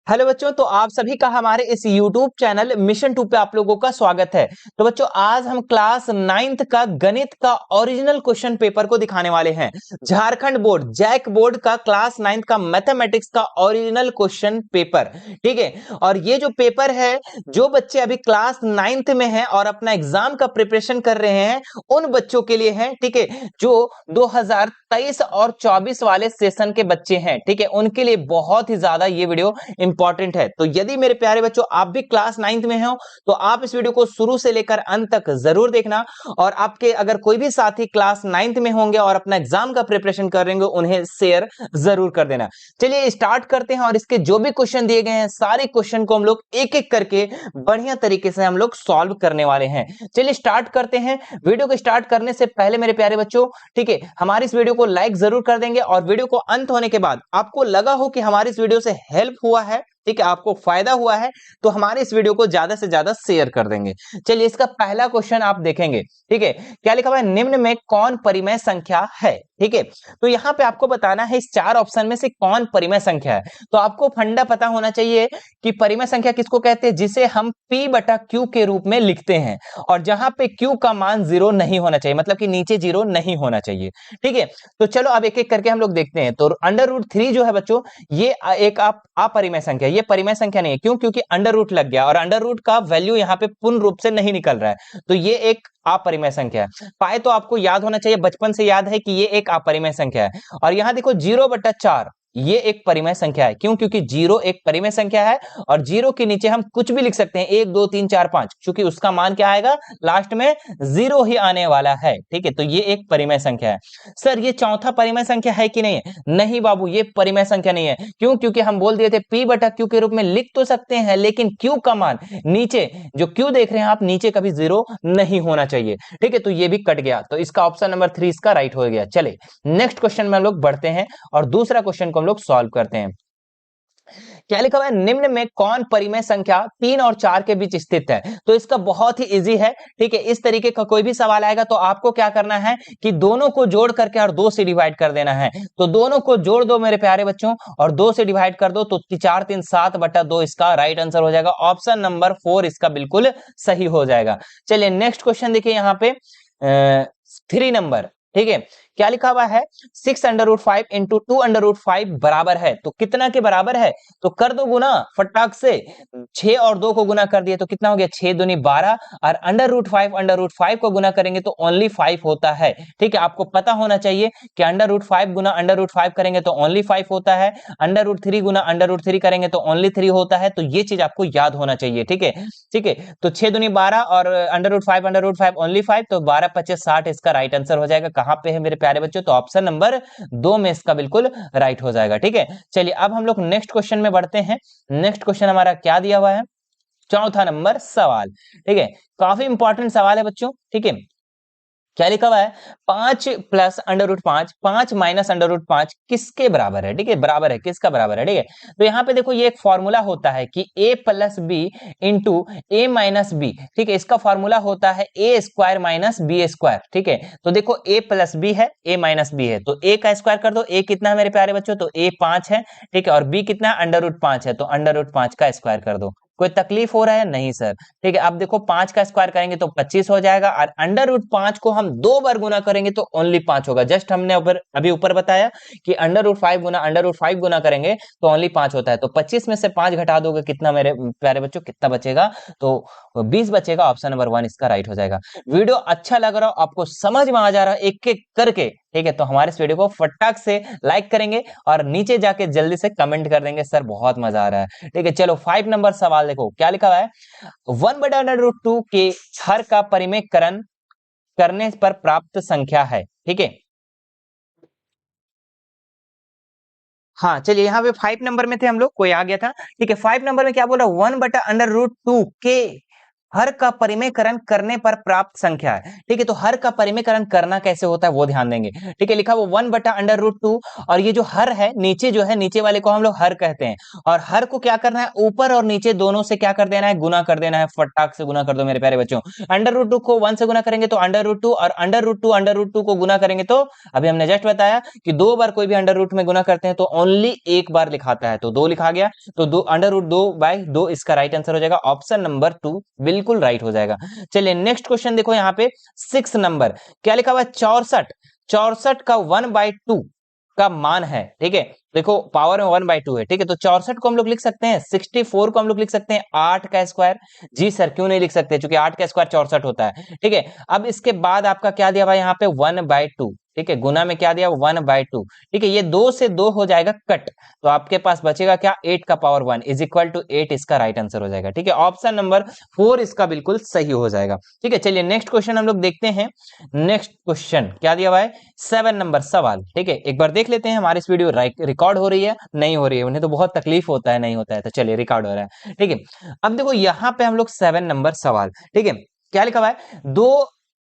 Hello बच्चों, तो आप सभी का हमारे इस YouTube चैनल मिशन 2 पे आप लोगों का स्वागत है। तो बच्चों, आज हम क्लास 9th का गणित का ओरिजिनल क्वेश्चन पेपर को दिखाने वाले हैं। झारखंड बोर्ड जैक बोर्ड का क्लास 9th का मैथमेटिक्स का ओरिजिनल क्वेश्चन पेपर, ठीक है। और ये जो पेपर है, जो बच्चे अभी क्लास 9th में हैं और अपना एग्जाम का प्रिपरेशन कर रहे हैं, उन बच्चों के लिए है, ठीक है। जो 2023 और 24 वाले सेशन के बच्चे हैं, ठीक है, उनके लिए बहुत ही ज्यादा ये वीडियो इंपॉर्टेंट है। तो यदि मेरे प्यारे बच्चों आप भी क्लास 9th में हो तो आप इस वीडियो को शुरू से लेकर अंत तक जरूर देखना। और आपके अगर कोई भी साथी क्लास 9th में होंगे और अपना एग्जाम का प्रिपरेशन कर रहे होंगे, उन्हें शेयर जरूर कर देना। चलिए स्टार्ट करते हैं और इसके जो भी क्वेश्चन दिए गए हैं, सारे क्वेश्चन को हम लोग एक एक करके बढ़िया तरीके से हम लोग सॉल्व करने वाले हैं। चलिए स्टार्ट करते हैं। वीडियो को स्टार्ट करने से पहले मेरे प्यारे बच्चों, ठीक है, हमारी इस वीडियो को लाइक जरूर कर देंगे और वीडियो को अंत होने के बाद आपको लगा हो कि हमारी इस वीडियो से हेल्प हुआ है, ठीक है, आपको फायदा हुआ है, तो हमारे इस वीडियो को ज्यादा से ज्यादा शेयर कर देंगे। चलिए इसका पहला क्वेश्चन आप देखेंगे, ठीक है। क्या लिखा हुआ है? निम्न में कौन परिमेय संख्या है, ठीक है। तो यहां पे आपको बताना है इस चार ऑप्शन में से कौन परिमेय संख्या है। तो आपको फंडा पता होना चाहिए कि परिमेय संख्या किसको कहते हैं, जिसे हम P बटा Q के रूप में लिखते हैं और जहां पे Q का मान 0 नहीं होना चाहिए, मतलब कि नीचे 0 नहीं होना चाहिए, ठीक है। तो चलो अब एक एक करके हम लोग देखते हैं। तो √3 जो है बच्चों, ये एक अपरिमेय संख्या, ये परिमेय संख्या नहीं है। क्यों? क्योंकि अंडर रूट लग गया और अंडर रूट का वैल्यू यहाँ पे पूर्ण रूप से नहीं निकल रहा है, तो ये एक अपरिमेय संख्या है। पाए तो आपको याद होना चाहिए, बचपन से याद है कि ये एक अपरिमेय संख्या है। और यहां देखो 0/4 ये एक परिमेय संख्या है। क्यों? क्योंकि 0 एक परिमेय संख्या है और 0 के नीचे हम कुछ भी लिख सकते हैं, 1 2 3 4 5, क्योंकि उसका मान क्या आएगा, लास्ट में 0 ही आने वाला है, ठीक है। तो ये एक परिमेय संख्या है। सर ये चौथा परिमेय संख्या है कि नहीं है? नहीं बाबू, ये परिमेय संख्या नहीं है। क्यों? क्योंकि हम बोल दिए थे P बटा Q के रूप में लिख तो सकते हैं, लेकिन Q का मान नीचे, जो Q देख रहे हैं आप, नीचे कभी 0 नहीं होना चाहिए, ठीक है। तो ये भी कट गया, तो इसका ऑप्शन नंबर 3 इसका राइट हो गया। चले नेक्स्ट क्वेश्चन में हम लोग बढ़ते हैं और दूसरा क्वेश्चन को हम लोग सॉल्व करते हैं। क्या लिखा हुआ है? निम्न में कौन परिमेय संख्या 3 और 4 के बीच स्थित है। तो इसका बहुत ही इजी है, ठीक है। इस तरीके का कोई भी सवाल आएगा तो आपको क्या करना है कि दोनों को जोड़ करके और 2 से डिवाइड कर देना है। तो दोनों को जोड़ दो मेरे प्यारे बच्चों और 2 से डिवाइड कर दो, तो 4 3 7/2 इसका राइट आंसर हो जाएगा। ऑप्शन नंबर 4 इसका बिल्कुल सही हो जाएगा। चलिए नेक्स्ट क्वेश्चन देखिए यहाँ पे 3 नंबर, ठीक है। क्या लिखा हुआ है? 6√5 इंटू 2√5 बराबर है। तो कितना के बराबर है? तो कर दो गुना फटाक से। 6 और 2 को गुना कर दिए तो कितना हो गया? 6 दूनी 12 और √5 को गुना करेंगे तो ओनली 5 होता है, ठीक है। आपको पता होना चाहिए कि √5 गुना √5 करेंगे तो ओनली 5 होता है, √3 गुना √3 करेंगे तो ओनली 3 होता है। तो ये चीज आपको याद होना चाहिए, ठीक है, ठीक है। तो 6 दूनी 12 और √5 ओनली 5, तो 12 25 60 इसका राइट आंसर हो जाएगा। कहां पे है मेरे प्यारे बच्चों? तो ऑप्शन नंबर 2 में इसका बिल्कुल राइट हो जाएगा, ठीक है। चलिए अब हम लोग नेक्स्ट क्वेश्चन में बढ़ते हैं। नेक्स्ट क्वेश्चन हमारा क्या दिया हुआ है? चौथा नंबर सवाल, ठीक है। काफी इंपॉर्टेंट सवाल है बच्चों, ठीक है। क्या लिखा हुआ है? 5 प्लस √5, 5 माइनस √5 किसके बराबर है, ठीक है। बराबर है, किसका बराबर है, ठीक है। तो यहां पे देखो ये एक फॉर्मूला होता है कि a plus B into a minus B, ठीक है। इसका फॉर्मूला होता है a square minus B square, ठीक है। तो देखो a प्लस बी है, a माइनस बी है, तो a का स्क्वायर कर दो। a कितना है मेरे प्यारे बच्चों? तो a 5 है, ठीक है। और b कितना है? √5 है, तो √5 का स्क्वायर कर दो। कोई तकलीफ हो रहा है? नहीं सर, ठीक है। अब देखो 5 का स्क्वायर करेंगे तो 25 हो जाएगा और √5 को हम 2 बार गुना करेंगे तो ओनली 5 होगा। जस्ट हमने अभी ऊपर बताया कि √5 गुना √5 गुना करेंगे तो ओनली 5 होता है। तो 25 में से 5 घटा दोगे, कितना मेरे प्यारे बच्चों, कितना बचेगा? तो 20 बचेगा। ऑप्शन नंबर 1 इसका राइट हो जाएगा। वीडियो अच्छा लग रहा हो, आपको समझ में आ जा रहा है एक एक करके, ठीक है, तो हमारे इस वीडियो को फटाक से लाइक करेंगे और नीचे जाके जल्दी से कमेंट कर देंगे सर बहुत मजा आ रहा है, ठीक है। चलो 5 नंबर सवाल देखो क्या लिखा हुआ है? 1/√2 के हर का परिमेयकरण करने पर प्राप्त संख्या है, ठीक है। हाँ चलिए यहाँ पे 5 नंबर में थे हम लोग, कोई आ गया था, ठीक है। 5 नंबर में क्या बोल रहा है? 1/√2 के हर का परिमेयकरण करने पर प्राप्त संख्या है। ठीक है, तो हर का परिमेयकरण करना कैसे होता है वो ध्यान देंगे। ठीक है, लिखा वो 1/√2 और ये जो हर है नीचे जो है नीचे वाले को हम लोग हर कहते हैं और हर को क्या करना है ऊपर और नीचे दोनों से क्या कर देना है गुना कर देना है। फटाक से गुना कर दो मेरे प्यारे बच्चों। √2 को 1 से गुना करेंगे तो √2 और √2 को गुना करेंगे तो अभी हमने जस्ट बताया कि 2 बार कोई भी √रूट में गुना करते हैं तो ओनली एक बार लिखाता है, तो 2 लिखा गया, तो 2 इसका राइट आंसर हो जाएगा ऑप्शन नंबर 2 बिल्कुल राइट हो जाएगा। चलिए नेक्स्ट क्वेश्चन देखो यहाँ पे 6 नंबर क्या लिखा हुआ है 64 का 1/2 का मान है। ठीक है, देखो पावर में 1/2 है। ठीक है, तो 64 को हम लोग लिख सकते हैं, 64 को हम लोग लिख सकते हैं 8 का स्क्वायर। जी सर क्यों नहीं लिख सकते, क्योंकि 8 का स्क्वायर 64 होता है। ठीक है, अब इसके बाद आपका क्या दिया हुआ है यहाँ पे 1/2। ठीक है, गुना में क्या दिया 1/2। ठीक है, ये 2 से 2 हो जाएगा कट, तो आपके पास बचेगा क्या 8 का पावर 1 इज इक्वल टू 8 इसका राइट आंसर हो जाएगा। ठीक है, ऑप्शन नंबर 4 इसका बिल्कुल सही हो जाएगा। ठीक है, चलिए नेक्स्ट क्वेश्चन हम लोग देखते हैं। नेक्स्ट क्वेश्चन क्या दिया हुआ है 7 नंबर सवाल। ठीक है, एक बार देख लेते हैं हमारी इस वीडियो रिकॉर्ड हो रही है नहीं हो रही है, उन्हें तो बहुत तकलीफ होता है नहीं होता है, तो चलिए रिकॉर्ड हो रहा है। ठीक है, अब देखो यहाँ पे हम लोग 7 नंबर सवाल। ठीक है, क्या लिखा हुआ है 2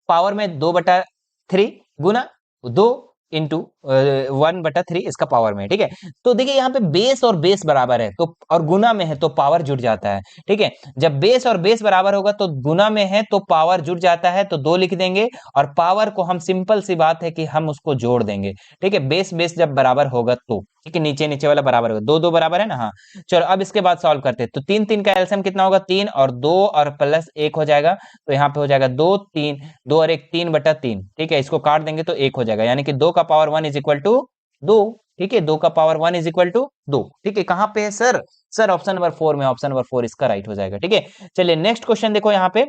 पावर में 2/3 गुना 2 इंटू 1/3 इसका पावर में। ठीक है, तो देखिए यहाँ पे बेस और बेस बराबर है तो और गुना में है तो पावर जुड़ जाता है। ठीक है, जब बेस और बेस बराबर होगा तो गुना में है तो पावर जुड़ जाता है, तो 2 लिख देंगे और पावर को हम सिंपल सी बात है कि हम उसको जोड़ देंगे। ठीक है, बेस बेस जब बराबर होगा तो ठीक है, नीचे नीचे वाला बराबर होगा, 2 2 बराबर है ना। हाँ चलो अब इसके बाद सॉल्व करते हैं, तो 3 3 का एलसीएम कितना होगा 3 और 2 और प्लस 1 हो जाएगा, तो यहाँ पे हो जाएगा 2 3 2 और 1 3/3। ठीक है, इसको काट देंगे तो 1 हो जाएगा, यानी कि 2 का पावर 1 इज इक्वल टू 2। ठीक है, 2 का पावर 1 इज इक्वल टू 2। ठीक है, कहां पे है सर, सर ऑप्शन नंबर 4 में, ऑप्शन नंबर 4 इसका राइट हो जाएगा। ठीक है, चलिए नेक्स्ट क्वेश्चन देखो यहाँ पे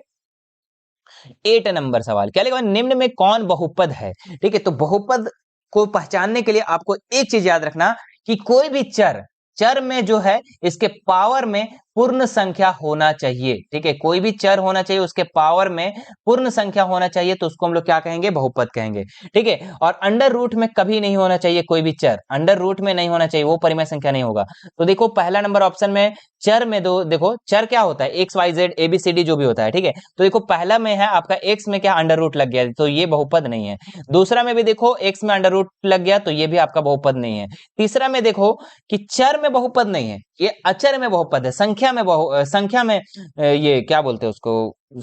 8 नंबर सवाल क्या लिखा है निम्न में कौन बहुपद है। ठीक है, तो बहुपद को पहचानने के लिए आपको एक चीज याद रखना कि कोई भी चर चर में जो है इसके पावर में पूर्ण संख्या होना चाहिए। ठीक है, कोई भी चर होना चाहिए उसके पावर में पूर्ण संख्या होना चाहिए, तो उसको हम लोग क्या कहेंगे बहुपद कहेंगे। ठीक है, और अंडर रूट में कभी नहीं होना चाहिए, कोई भी चर अंडर रूट में नहीं होना चाहिए, वो परिमेय संख्या नहीं होगा। तो देखो पहला नंबर ऑप्शन में चर में दो, देखो चर क्या होता है X Y Z A B C D जो भी होता है। ठीक है, तो देखो पहला में है आपका एक्स में क्या अंडर रूट लग गया, तो ये बहुपद नहीं है। दूसरा में भी देखो एक्स में अंडर रूट लग गया, तो ये भी आपका बहुपद नहीं है। तीसरा में देखो कि चर में बहुपद नहीं है, ये अचर में बहुपद है, संख्या में संख्या में ये क्या बोलते हैं उसको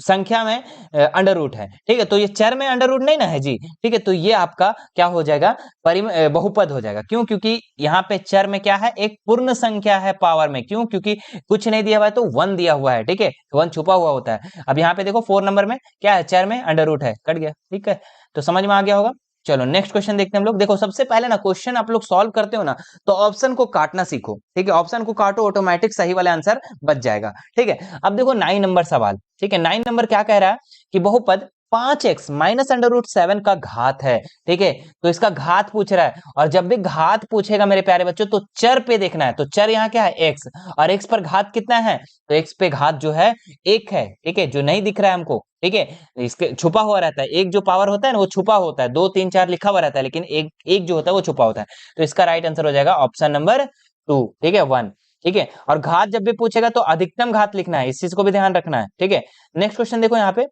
संख्या में अंडर रूट है। ठीक है, तो ये चर में अंडर रूट नहीं ना है जी। ठीक है, तो ये आपका क्या हो जाएगा बहुपद हो जाएगा। क्यों, क्योंकि यहाँ पे चर में क्या है एक पूर्ण संख्या है पावर में, क्यों क्योंकि कुछ नहीं दिया हुआ है तो 1 दिया हुआ है। ठीक है, 1 छुपा हुआ होता है। अब यहाँ पे देखो 4 नंबर में क्या है चर में अंडर रूट है, कट गया। ठीक है, तो समझ में आ गया होगा। चलो नेक्स्ट क्वेश्चन देखते हैं हम लोग। देखो सबसे पहले ना क्वेश्चन आप लोग सॉल्व करते हो ना तो ऑप्शन को काटना सीखो। ठीक है, ऑप्शन को काटो ऑटोमेटिक सही वाला आंसर बच जाएगा। ठीक है, अब देखो 9 नंबर सवाल। ठीक है, 9 नंबर क्या कह रहा है कि बहुपद 5x माइनस √7 का घात है। ठीक है, तो इसका घात पूछ रहा है, और जब भी घात पूछेगा मेरे प्यारे बच्चों तो चर पे देखना है। तो चर यहाँ क्या है x, और x पर घात कितना है, तो x पे घात जो है 1 है। ठीक है, जो नहीं दिख रहा है हमको। ठीक है, इसके छुपा हुआ रहता है, एक जो पावर होता है ना वो छुपा होता है, 2 3 4 लिखा हुआ रहता है, लेकिन एक जो होता है वो छुपा होता है। तो इसका राइट आंसर हो जाएगा ऑप्शन नंबर 2। ठीक है 1। ठीक है, और घात जब भी पूछेगा तो अधिकतम घात लिखना है, इस चीज को भी ध्यान रखना है। ठीक है, नेक्स्ट क्वेश्चन देखो यहाँ पे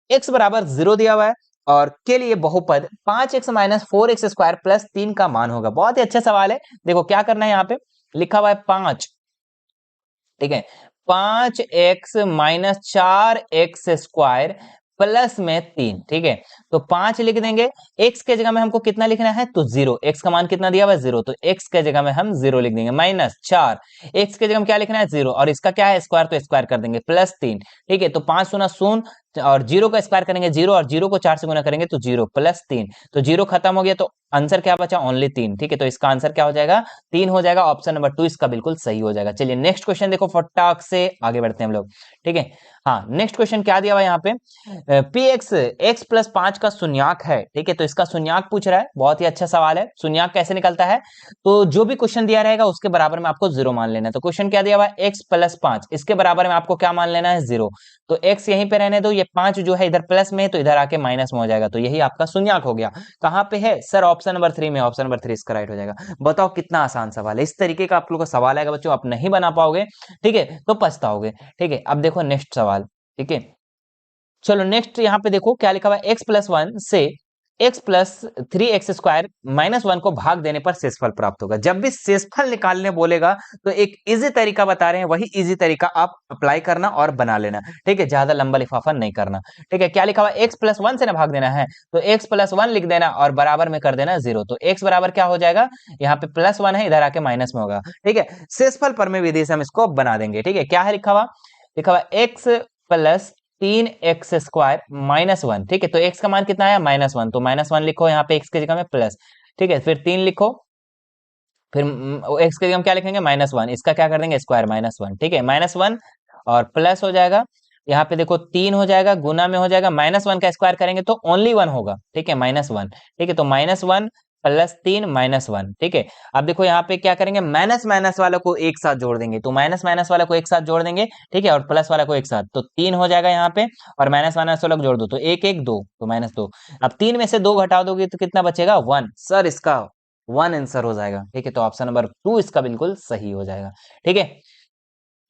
x बराबर 0 दिया हुआ है और के लिए बहुपद 5x minus 4x square plus 3 का मान होगा। बहुत ही अच्छा सवाल है। देखो क्या करना है, यहाँ पे लिखा हुआ है 5। ठीक है, 5x minus 4x square plus में 3। ठीक है, तो 5 लिख देंगे, x के जगह में हमको कितना लिखना है तो 0, x का मान कितना दिया हुआ है 0, तो x के जगह में हम 0 लिख देंगे, माइनस 4 x के जगह में क्या लिखना है 0, और इसका क्या है स्क्वायर, तो स्क्वायर कर देंगे प्लस 3। ठीक है, तो 5 शून्य शून्य और 0 का स्क्वायर करेंगे 0, और 0 को 4 से गुना करेंगे तो 0 प्लस 3, तो 0 खत्म हो गया, तो आंसर क्या बचा ओनली 3। ठीक है, तो इसका आंसर क्या हो जाएगा 3 हो जाएगा, ऑप्शन नंबर 2 इसका बिल्कुल सही हो जाएगा। चलिए नेक्स्ट क्वेश्चन देखो फटाक से आगे बढ़ते हैं हम लोग। ठीक है, हाँ नेक्स्ट क्वेश्चन क्या दिया हुआ है यहाँ पे px x प्लस 5 का शून्याक है। ठीक है, तो इसका शून्याक पूछ रहा है, बहुत ही अच्छा सवाल है। शून्याक कैसे निकलता है, तो जो भी क्वेश्चन दिया रहेगा उसके बराबर में आपको 0 मान लेना है। तो क्वेश्चन क्या दिया हुआ है x प्लस 5, इसके बराबर में आपको क्या मान लेना है 0, तो x यहीं पे रहने दो, ये 5 जो है इधर प्लस में है तो इधर आके माइनस में हो जाएगा, तो यही आपका शून्याक हो गया। कहां पे है सर, ऑप्शन नंबर 3 में, ऑप्शन नंबर 3 इसका राइट हो जाएगा। बताओ कितना आसान सवाल है, इस तरीके का आप लोगों का सवाल आएगा बच्चों, आप नहीं बना पाओगे ठीक है तो पछताओगे। ठीक है, अब देखो नेक्स्ट सवाल। ठीक है। चलो नेक्स्ट यहाँ पे देखो क्या लिखा हुआ है, x+1 से x+3x² -1 को भाग देने पर शेषफल प्राप्त होगा। जब भी शेषफल निकालने बोलेगा तो एक इजी तरीका बता रहे हैं, वही इजी तरीका आप अप्लाई करना और बना लेना, ठीक है, ज्यादा लंबा लिफाफा नहीं करना, ठीक है। क्या लिखा हुआ है, x+1 से ना भाग देना है, तो x+1 लिख देना और बराबर में कर देना 0, तो x बराबर क्या हो जाएगा, यहाँ पे +1 है, इधर आके माइनस में होगा, ठीक है। शेषफल परमेय विधि से हम इसको बना देंगे, ठीक है। क्या है लिखा हुआ x+3x² -1, ठीक है। तो x का मान कितना आया, -1, तो -1 लिखो यहाँ पे x की जगह में प्लस, ठीक है। फिर 3 लिखो, फिर x की जगह हम क्या लिखेंगे, -1, इसका क्या कर देंगे, स्क्वायर -1, ठीक है। -1 और प्लस हो जाएगा, यहाँ पे देखो 3 हो जाएगा, गुना में हो जाएगा, -1 का स्क्वायर करेंगे तो ओनली 1 होगा, ठीक है, -1, ठीक है। तो -1 + 3 -1, ठीक है। अब देखो यहाँ पे क्या करेंगे, माइनस माइनस वाला को एक साथ जोड़ देंगे, तो माइनस माइनस वाला को एक साथ जोड़ देंगे, ठीक है, और प्लस वाला को एक साथ, तो 3 हो जाएगा यहाँ पे, और माइनस माइनस वाला को जोड़ दो तो 1 1 2, तो -2। अब 3 में से 2 घटा दोगे तो कितना बचेगा, 1, सर इसका 1 आंसर हो जाएगा, ठीक है। तो ऑप्शन नंबर 2 इसका बिल्कुल सही हो जाएगा, ठीक है।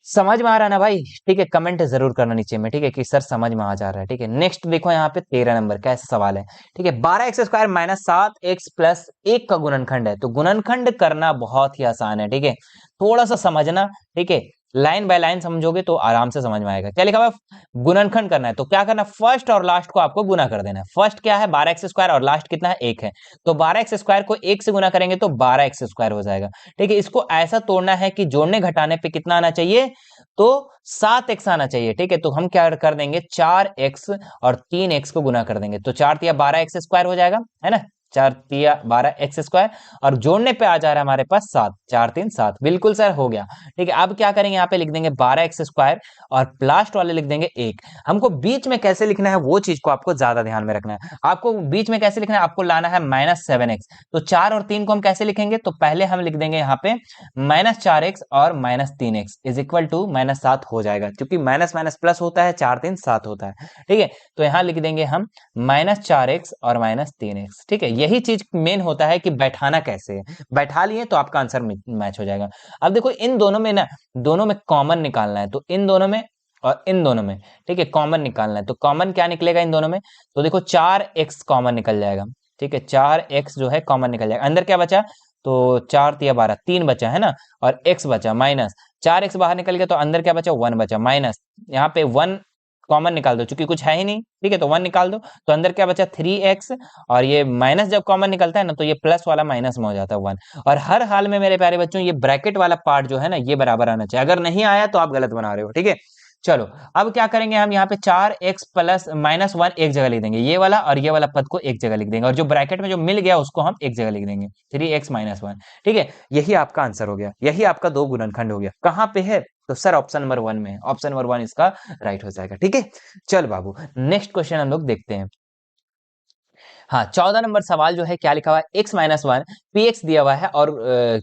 समझ में आ रहा है ना भाई, ठीक है, कमेंट जरूर करना नीचे में, ठीक है, कि सर समझ में आ जा रहा है, ठीक है। नेक्स्ट देखो यहाँ पे 13 नंबर का ऐसा सवाल है, ठीक है। 12x² -7x + 1 का गुणनखंड है, तो गुणनखंड करना बहुत ही आसान है, ठीक है। थोड़ा सा समझना, ठीक है, लाइन बाय लाइन समझोगे तो आराम से समझ में आएगा। क्या लिखा हुआ है, गुणनखंड करना है, तो क्या करना, फर्स्ट और लास्ट को आपको गुना कर देना है। फर्स्ट क्या है, 12x² और लास्ट कितना है, 1 है, तो 12x² को 1 से गुना करेंगे तो 12x² हो जाएगा, ठीक है। इसको ऐसा तोड़ना है कि जोड़ने घटाने पे कितना आना चाहिए, तो 7x आना चाहिए, ठीक है। तो हम क्या कर देंगे, 4x और 3x को गुना कर देंगे, तो 4 तिया 12x² हो जाएगा, है ना, 4 तिया 12x², और जोड़ने पे आ जा रहा है हमारे पास 7, 4 3 7, बिल्कुल सर हो गया, ठीक है। अब क्या करेंगे, यहाँ पे लिख देंगे 12x² और लास्ट वाले लिख देंगे 1। हमको बीच में कैसे लिखना है वो चीज को आपको ज्यादा ध्यान में रखना है। आपको बीच में कैसे लिखना है, आपको लाना है -7x, तो 4 और 3 को हम कैसे लिखेंगे, तो पहले हम लिख देंगे यहाँ पे -4x और -3x इज इक्वल टू -7 हो जाएगा, क्योंकि माइनस माइनस प्लस होता है, 4 3 7 होता है, ठीक है। तो यहाँ लिख देंगे हम -4x और -3x, ठीक है। यही चीज मेन होता है कि बैठाना कैसे है, बैठा लिए तो आपका आंसर मैच हो जाएगा। अब देखो इन दोनों में ना, दोनों में कॉमन निकालना है, तो इन दोनों में और इन दोनों में, ठीक है, कॉमन निकालना है, तो कॉमन क्या निकलेगा इन दोनों में, तो देखो 4x कॉमन निकल जाएगा, ठीक है, 4x जो है कॉमन निकल जाएगा। अंदर क्या बचा, तो 4 तिया 12, 3 बचा, है ना, और x बचा माइनस, 4x बाहर निकल गया तो अंदर क्या बचा, 1 बचा, माइनस, यहाँ पे 1 कॉमन निकाल दो, चूंकि कुछ है ही नहीं, ठीक है, तो 1 निकाल दो, तो अंदर क्या बचा, 3x, और ये माइनस जब कॉमन निकलता है ना तो ये प्लस वाला माइनस में हो जाता है 1, और हर हाल में मेरे प्यारे बच्चों ये ब्रैकेट वाला पार्ट जो है ना ये बराबर आना चाहिए, अगर नहीं आया तो आप गलत बना रहे हो, ठीक है। चलो अब क्या करेंगे, हम यहाँ पे 4x + -1 एक जगह लिख देंगे, ये वाला और ये वाला पद को एक जगह लिख देंगे, और जो ब्रैकेट में जो मिल गया उसको हम एक जगह लिख देंगे, 3x - 1, ठीक है। यही आपका आंसर हो गया, यही आपका 2 गुणनखंड हो गया। कहाँ पे है, तो सर ऑप्शन नंबर 1 में है, ऑप्शन नंबर 1 इसका राइट हो जाएगा, ठीक है। चल बाबू नेक्स्ट क्वेश्चन हम लोग देखते हैं। हाँ 14 नंबर सवाल जो है क्या लिखा हुआ है, x - 1 px दिया हुआ है, और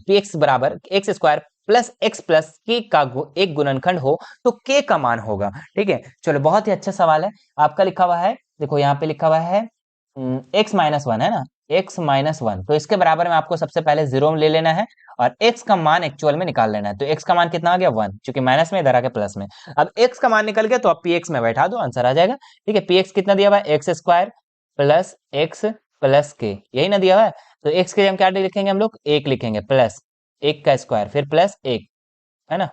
px बराबर x² + x + k का एक गुणनखंड हो तो k का मान होगा, ठीक है। चलो बहुत ही अच्छा सवाल है आपका, लिखा हुआ है, देखो यहाँ पे लिखा हुआ है x - 1 है ना, x - 1, तो इसके बराबर में आपको सबसे पहले 0 ले लेना है, और x का मान एक्चुअल में निकाल लेना है, तो x का मान कितना आ गया, 1, क्योंकि माइनस में इधर आके प्लस में। अब x का मान निकल गया तो आप px में बैठा दो, आंसर आ जाएगा, ठीक है। px कितना दिया हुआ है, x² + x + k, यही ना दिया हुआ है, तो x के लिए हम क्या लिखेंगे, हम लोग 1 लिखेंगे, प्लस 1 का स्क्वायर, फिर प्लस 1, है ना,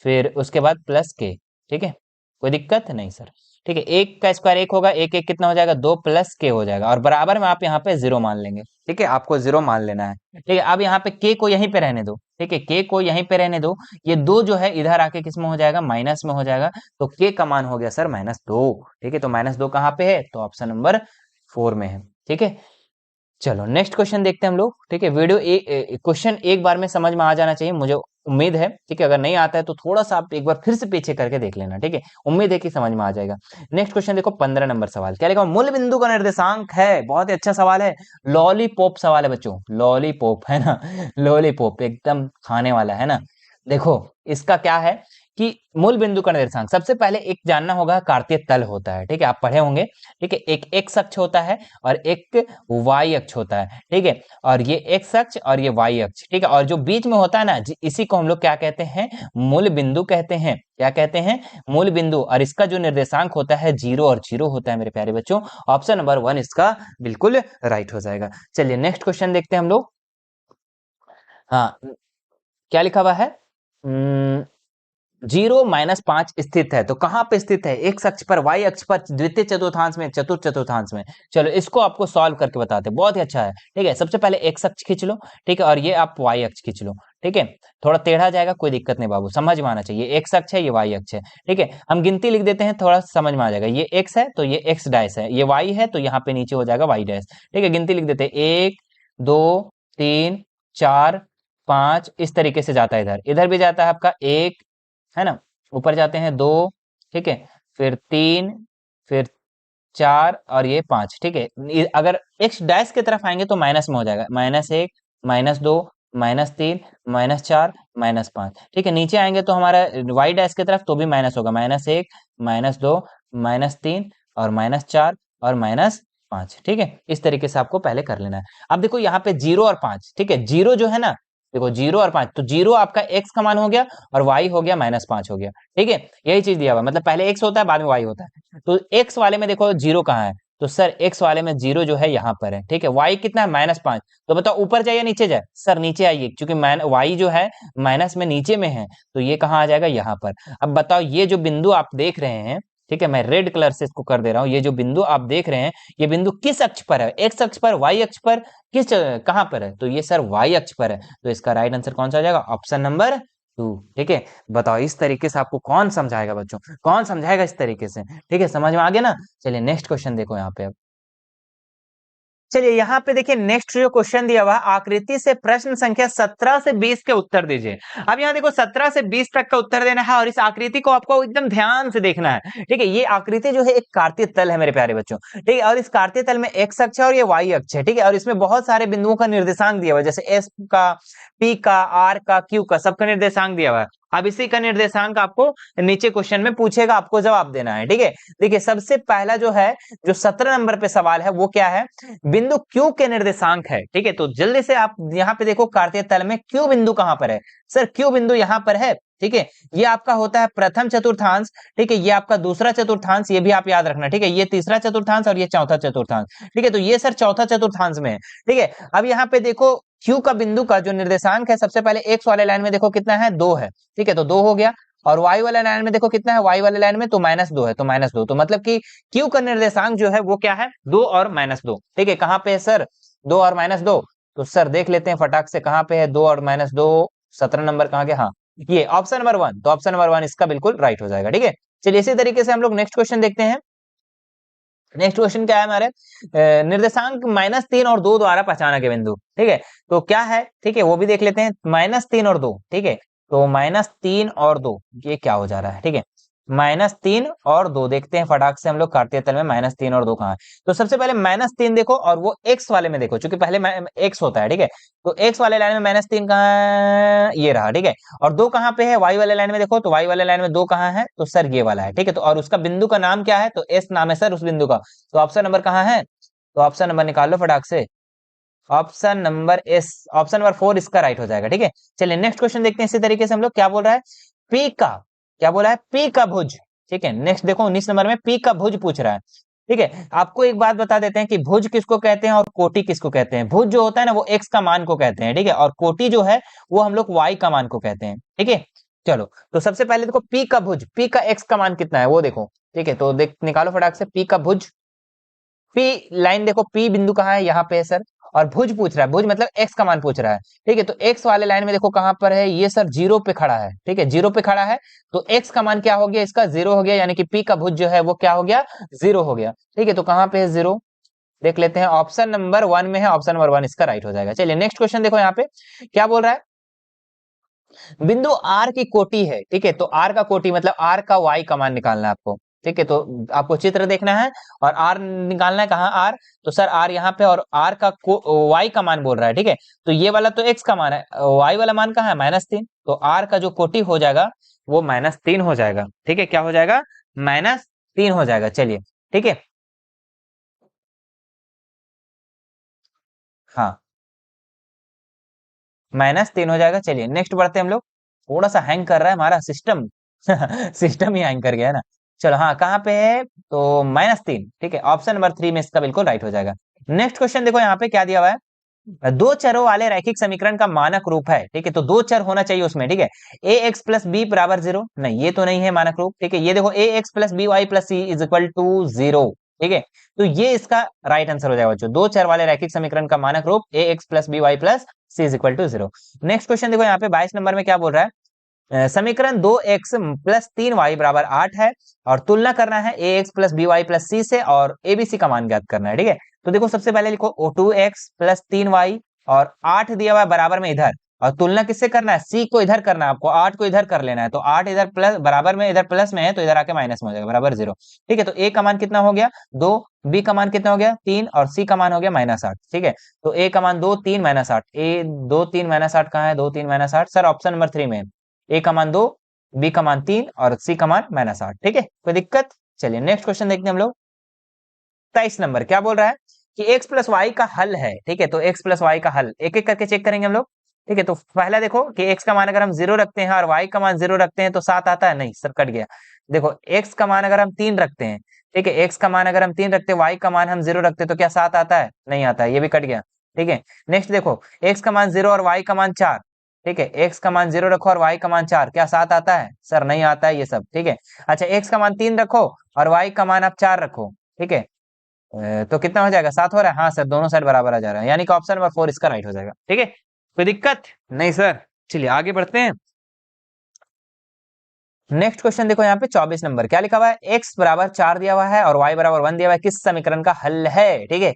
फिर उसके बाद प्लस k, ठीक है, कोई दिक्कत नहीं सर, ठीक है। 1 का स्क्वायर 1 होगा, 1 1 कितना हो जाएगा, 2 + k हो जाएगा, और बराबर में आप यहाँ पे 0 मान लेंगे, ठीक है, आपको 0 मान लेना है, ठीक है। अब यहाँ पे k को यहीं पे रहने दो, ठीक है, k को यहीं पे रहने दो, ये 2 जो है इधर आके किस में हो जाएगा, माइनस में हो जाएगा, तो k का मान हो गया सर -2, ठीक है। तो -2 कहाँ पे है, तो ऑप्शन नंबर 4 में है, ठीक है। चलो नेक्स्ट क्वेश्चन देखते हैं हम लोग, ठीक है। वीडियो क्वेश्चन एक बार में समझ में आ जाना चाहिए, मुझे उम्मीद है, ठीक है। अगर नहीं आता है तो थोड़ा सा आप एक बार फिर से पीछे करके देख लेना, ठीक है, उम्मीद है कि समझ में आ जाएगा। नेक्स्ट क्वेश्चन देखो 15 नंबर सवाल, क्या लिखा, मूल बिंदु का निर्देशांक है, बहुत ही अच्छा सवाल है, लॉलीपॉप सवाल है बच्चों, लॉलीपॉप है ना, लॉलीपॉप एकदम खाने वाला है ना। देखो इसका क्या है कि मूल बिंदु का निर्देशांक, सबसे पहले एक जानना होगा कार्तीय तल होता है, ठीक है, आप पढ़े होंगे, ठीक है, एक एक्स अक्ष होता है और एक वाई अक्ष होता है, ठीक है, और ये एक्स अक्ष और ये वाई अक्ष, ठीक है, और जो बीच में होता है ना, इसी को हम लोग क्या कहते हैं, मूल बिंदु कहते हैं। क्या कहते हैं, मूल बिंदु, और इसका जो निर्देशांक होता है 0 और 0 होता है मेरे प्यारे बच्चों। ऑप्शन नंबर 1 इसका बिल्कुल राइट हो जाएगा। चलिए नेक्स्ट क्वेश्चन देखते हैं हम लोग। हाँ, क्या लिखा हुआ है, 0 -5 स्थित है, तो कहां पे स्थित है, एक्स अक्ष पर, वाई अक्ष पर, द्वितीय चतुर्थांश में, चतुर्थ चतुर्थांश में। चलो इसको आपको सॉल्व करके बताते हैं, बहुत ही अच्छा है, ठीक है। सबसे पहले एक्स अक्ष खींच लो, ठीक है, और ये आप वाई अक्ष खींच लो, ठीक है, थोड़ा टेढ़ा जाएगा, कोई दिक्कत नहीं बाबू, समझ में आना चाहिए, एक्स अक्ष है, ये वाई अक्ष है, ठीक है। हम गिनती लिख देते हैं, थोड़ा समझ में आ जाएगा, ये एक्स है तो ये एक्स डैश है, ये वाई है तो यहाँ पे नीचे हो जाएगा वाई डैश, ठीक है। गिनती लिख देते हैं, 1 2 3 4 5, इस तरीके से जाता है, इधर इधर भी जाता है आपका 1, है ना, ऊपर जाते हैं 2, ठीक है, फिर 3, फिर 4 और ये 5, ठीक है। अगर x डैश की तरफ आएंगे तो माइनस में हो जाएगा, -1 -2 -3 -4 -5, ठीक है। नीचे आएंगे तो हमारा y डैश की तरफ तो भी माइनस होगा, -1 -2 -3 और -4 और -5, ठीक है। इस तरीके से आपको पहले कर लेना है। अब देखो यहाँ पे 0 और 5, ठीक है, 0 जो है ना, देखो 0 और 5, तो 0 आपका x का मान हो गया और y हो गया -5 हो गया, ठीक है। यही चीज दिया हुआ, मतलब पहले x होता है बाद में y होता है, तो x वाले में देखो 0 कहाँ है, तो सर x वाले में 0 जो है यहाँ पर है, ठीक है। y कितना है, -5, तो बताओ ऊपर जाए या नीचे जाए, सर नीचे आइए, क्योंकि y जो है माइनस में नीचे में है, तो ये कहाँ आ जाएगा, यहाँ पर। अब बताओ ये जो बिंदु आप देख रहे हैं, ठीक है, मैं रेड कलर से इसको कर दे रहा हूँ, ये जो बिंदु आप देख रहे हैं, ये बिंदु किस अक्ष पर है, एक्स अक्ष पर, वाई अक्ष पर, किस कहां पर है, तो ये सर वाई अक्ष पर है, तो इसका राइट आंसर कौन सा हो जाएगा, ऑप्शन नंबर 2, ठीक है। बताओ इस तरीके से आपको कौन समझाएगा बच्चों, कौन समझाएगा इस तरीके से, ठीक है, समझ में आ गया ना। चलिए नेक्स्ट क्वेश्चन देखो यहाँ पे अब। चलिए यहाँ पे देखिए नेक्स्ट जो क्वेश्चन दिया हुआ, आकृति से प्रश्न संख्या 17 से 20 के उत्तर दीजिए। अब यहाँ देखो 17 से 20 तक का उत्तर देना है और इस आकृति को आपको एकदम ध्यान से देखना है, ठीक है। ये आकृति जो है एक कार्तीय तल है मेरे प्यारे बच्चों, ठीक है, और इस कार्तीय तल में एक्स अक्ष है और ये वाई अक्ष है, ठीक है, और इसमें बहुत सारे बिंदुओं का निर्देशांक दिया हुआ है, जैसे एस का, पी का, आर का, क्यू का, सबका निर्देशांक दिया हुआ है। अब इसी का निर्देशांक आपको नीचे क्वेश्चन में पूछेगा, आपको जवाब देना है, ठीक है। देखिए सबसे पहला जो है, जो 17 नंबर पे सवाल है वो क्या है, बिंदु Q के निर्देशांक है, ठीक है। तो जल्दी से आप यहाँ पे देखो कार्तीय तल में Q बिंदु कहां पर है, सर Q बिंदु यहाँ पर है, ठीक है। ये आपका होता है प्रथम चतुर्थांश, ठीक है, ये आपका दूसरा चतुर्थांश, ये भी आप याद रखना, ठीक है, ये तीसरा चतुर्थांश और ये चौथा चतुर्थांश, ठीक है, तो ये सर चौथा चतुर्थांश में है, ठीक है। अब यहाँ पे देखो Q का बिंदु का जो निर्देशांक है, सबसे पहले एक्स वाले लाइन में देखो कितना है, 2 है, ठीक है, तो 2 हो गया, और y वाले लाइन में देखो कितना है, y वाले लाइन में तो -2 है, तो -2, तो मतलब कि Q का निर्देशांक जो है वो क्या है, 2 और -2, ठीक है। कहां पे है सर, 2 और -2, तो सर देख लेते हैं फटाक से कहां पे है 2 और -2, 17 नंबर कहां गया, हाँ ये ऑप्शन नंबर 1, तो ऑप्शन नंबर 1 इसका बिल्कुल राइट हो जाएगा, ठीक है। चलिए इसी तरीके से हम लोग नेक्स्ट क्वेश्चन देखते हैं। नेक्स्ट क्वेश्चन क्या है हमारे, निर्देशांक -3 और 2 द्वारा पहचाना गया बिंदु, ठीक है, तो क्या है, ठीक है, वो भी देख लेते हैं, -3 और 2, ठीक है, तो -3 और 2 ये क्या हो जा रहा है, ठीक है, -3 और 2 देखते हैं फटाक से हम लोग कार्तीय तल में, -3 और 2 कहाँ है। तो सबसे पहले -3 देखो और वो x वाले में देखो, क्योंकि पहले x होता है, ठीक है, तो x वाले लाइन में -3 कहाँ है, ये रहा, ठीक है, और 2 कहाँ पे है, y वाले लाइन में देखो, तो y वाले लाइन में 2 कहाँ है, तो सर ये वाला है, ठीक है, तो और उसका बिंदु का नाम क्या है, तो s नाम है सर उस बिंदु का, तो ऑप्शन नंबर कहाँ है, तो ऑप्शन नंबर निकाल लो फटाक से, option number S, option number 4 इसका राइट हो जाएगा, ठीक है। चलिए नेक्स्ट क्वेश्चन देखते हैं इसी तरीके से हम लोग, क्या बोल रहा है, पी का, क्या बोला है, पी का भुज, ठीक है। नेक्स्ट देखो 19 नंबर में पी का भुज पूछ रहा है, ठीक है। आपको एक बात बता देते हैं कि भुज किसको कहते हैं और कोटि किसको कहते हैं। भुज जो होता है ना वो एक्स का मान को कहते हैं, ठीक है, और कोटि जो है वो हम लोग वाई का मान को कहते हैं, ठीक है। चलो तो सबसे पहले देखो पी का भुज, पी का एक्स का मान कितना है वो देखो, ठीक है, तो देख निकालो फटाक से पी का भुज, पी लाइन देखो, पी बिंदु कहाँ है, यहाँ पे है सर, और भुज पूछ रहा है, भुज मतलब एक्स का मान पूछ रहा है, ठीक है, तो एक्स वाले लाइन में देखो कहां पर है, ये सर 0 पे खड़ा है, ठीक है, 0 पे खड़ा है, तो एक्स का मान क्या हो गया, इसका 0 हो गया, यानी कि पी का भुज जो है वो क्या हो गया, 0 हो गया, ठीक है। तो कहां पे है 0, देख लेते हैं, ऑप्शन नंबर 1 में है, ऑप्शन नंबर 1 इसका राइट हो जाएगा। चलिए नेक्स्ट क्वेश्चन देखो यहाँ पे क्या बोल रहा है, बिंदु आर की कोटि है, ठीक है, तो आर का कोटि मतलब आर का वाई का मान निकालना है आपको, ठीक है, तो आपको चित्र देखना है और आर निकालना है। कहाँ आर? तो सर आर यहाँ पे, और आर का वाई का मान बोल रहा है, ठीक है। तो ये वाला तो एक्स का मान है, वाई वाला मान कहाँ है? -3। तो आर का जो कोटि हो जाएगा वो -3 हो जाएगा, ठीक है। क्या हो जाएगा? -3 हो जाएगा। चलिए, ठीक है। हाँ, -3 हो जाएगा। चलिए नेक्स्ट बढ़ते हैं हम लोग। थोड़ा सा हैंग कर रहा है हमारा सिस्टम। सिस्टम ही हैंग कर गया है ना। चलो, हाँ कहाँ पे है? तो -3, ठीक है। ऑप्शन नंबर 3 में इसका बिल्कुल राइट हो जाएगा। नेक्स्ट क्वेश्चन देखो यहाँ पे क्या दिया हुआ है। दो चरों वाले रैखिक समीकरण का मानक रूप है, ठीक है। तो दो चर होना चाहिए उसमें, ठीक है। ए एक्स प्लस बी बराबर 0, नहीं ये तो नहीं है मानक रूप, ठीक है। ये देखो, a x plus b y plus c is equal to 0, ठीक है। तो ये इसका राइट आंसर हो जाएगा बच्चों। दो चर वाले रैखिक समीकरण का मानक रूप a x plus b y plus c is equal to 0। Next question देखो यहाँ पे 22 नंबर में क्या बोल रहा है। समीकरण 2x प्लस 3y बराबर 8 है और तुलना करना है a x plus b y plus c से और एबीसी का मान ज्ञात करना है, ठीक है। तो देखो सबसे पहले लिखो 2x प्लस 3y और 8 दिया हुआ है बराबर में इधर, और तुलना किससे करना है? सी को इधर करना है आपको, 8 को इधर कर लेना है। तो 8 इधर प्लस बराबर में, इधर प्लस में है तो इधर आके माइनस में हो जाएगा, बराबर 0, ठीक है। तो ए का मान कितना हो गया? 2, बी का मान कितना हो गया? 3 और सी का मान हो गया -8, ठीक है। तो ए का मान 2 3 -8, ए 2 3 -8 कहाँ है? 2 3 -8 सर ऑप्शन नंबर 3 में। ए का मान 2, बी का मान 3 और सी का मान -8, ठीक है। कोई दिक्कत? चलिए नेक्स्ट क्वेश्चन देखते हैं हम लोग। 23 नंबर क्या बोल रहा है कि x प्लस वाई का हल है, ठीक है। तो x प्लस वाई का हल एक एक करके चेक करेंगे हम लोग, ठीक है। तो पहला देखो कि x का मान अगर हम 0 रखते हैं और y का मान 0 रखते हैं तो 7 आता है? नहीं सर, कट गया। देखो x का मान अगर हम 3 रखते हैं, ठीक है, x का मान अगर हम 3 रखते हैं, y का मान हम 0 रखते हैं तो क्या 7 आता है? नहीं आता है, ये भी कट गया, ठीक है। नेक्स्ट देखो, x का मान 0 और y का मान 4, ठीक है। x का मान 0 रखो और y का मान 4, क्या 7 आता है? सर नहीं आता है ये सब, ठीक है। अच्छा, x का मान 3 रखो और y का मान आप 4 रखो, ठीक है। तो कितना हो जाएगा? 7 हो रहा है? हाँ सर, दोनों साइड बराबर आ जा रहा है, यानी कि ऑप्शन नंबर 4 इसका राइट हो जाएगा, ठीक है। कोई दिक्कत? नहीं सर। चलिए आगे बढ़ते हैं। नेक्स्ट क्वेश्चन देखो यहाँ पे 24 नंबर क्या लिखा हुआ है। x बराबर 4 दिया हुआ है और y बराबर 1 दिया हुआ है, किस समीकरण का हल है, ठीक है।